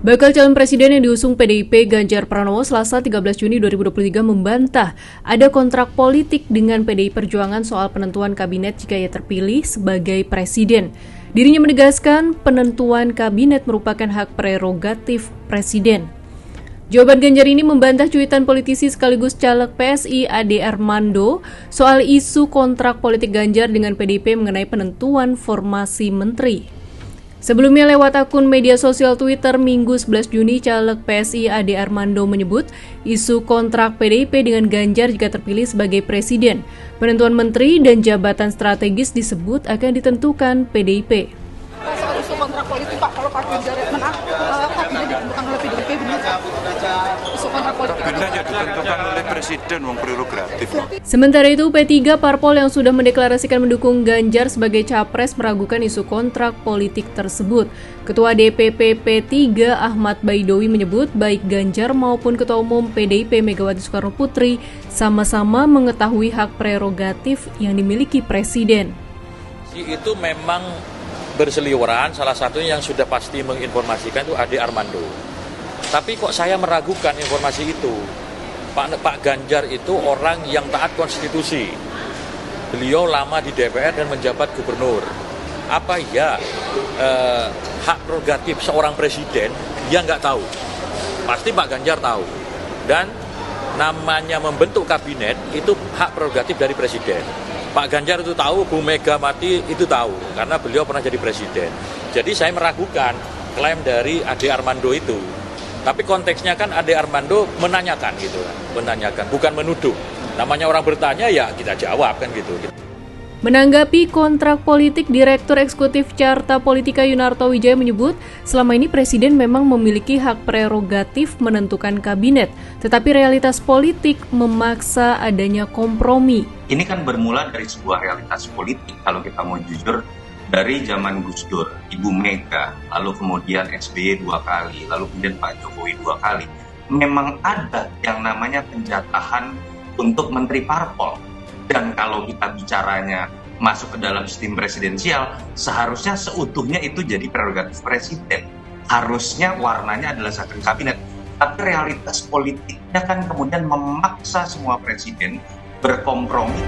Bakal calon presiden yang diusung PDIP Ganjar Pranowo Selasa 13 Juni 2023 membantah ada kontrak politik dengan PDI Perjuangan soal penentuan kabinet jika ia terpilih sebagai presiden. Dirinya menegaskan penentuan kabinet merupakan hak prerogatif presiden. Jawaban Ganjar ini membantah cuitan politisi sekaligus caleg PSI Ade Armando soal isu kontrak politik Ganjar dengan PDIP mengenai penentuan formasi menteri. Sebelumnya lewat akun media sosial Twitter Minggu 11 Juni, caleg PSI Ade Armando menyebut isu kontrak PDIP dengan Ganjar jika terpilih sebagai presiden. Penentuan menteri dan jabatan strategis disebut akan ditentukan PDIP. Soal isu kontrak politik Pak, kalau Pak Ganjar menang, kabinet ditentukan oleh PDIP, benar Pak? Isu kontrak politik kabinetnya ditentukan oleh presiden, wong prerogatif. Sementara itu, P3 Parpol yang sudah mendeklarasikan mendukung Ganjar sebagai capres meragukan isu kontrak politik tersebut. Ketua DPP P3 Ahmad Baidowi menyebut baik Ganjar maupun Ketua Umum PDIP Megawati Soekarno Putri sama-sama mengetahui hak prerogatif yang dimiliki presiden. Itu memang berseliweran, salah satunya yang sudah pasti menginformasikan itu Ade Armando. Tapi kok saya meragukan informasi itu? Pak Ganjar itu orang yang taat konstitusi. Beliau lama di DPR dan menjabat gubernur. Apa ya hak prerogatif seorang presiden? Dia nggak tahu. Pasti Pak Ganjar tahu. Dan namanya membentuk kabinet itu hak prerogatif dari presiden. Pak Ganjar itu tahu, Bu Mega mati itu tahu, karena beliau pernah jadi presiden. Jadi saya meragukan klaim dari Ade Armando itu. Tapi konteksnya kan Ade Armando menanyakan gitu kan, menanyakan, bukan menuduh. Namanya orang bertanya ya kita jawab kan gitu. Menanggapi kontrak politik, Direktur Eksekutif Carta Politika Yunarto Wijaya menyebut selama ini Presiden memang memiliki hak prerogatif menentukan kabinet, tetapi realitas politik memaksa adanya kompromi. Ini kan bermula dari sebuah realitas politik, kalau kita mau jujur, dari zaman Gus Dur, Ibu Mega, lalu kemudian SBY 2 kali, lalu kemudian Pak Jokowi 2 kali. Memang ada yang namanya penjatahan untuk menteri parpol. Dan kalau kita bicaranya masuk ke dalam sistem presidensial, seharusnya seutuhnya itu jadi prerogatif presiden. Harusnya warnanya adalah second kabinet. Tapi realitas politiknya kan kemudian memaksa semua presiden berkompromi.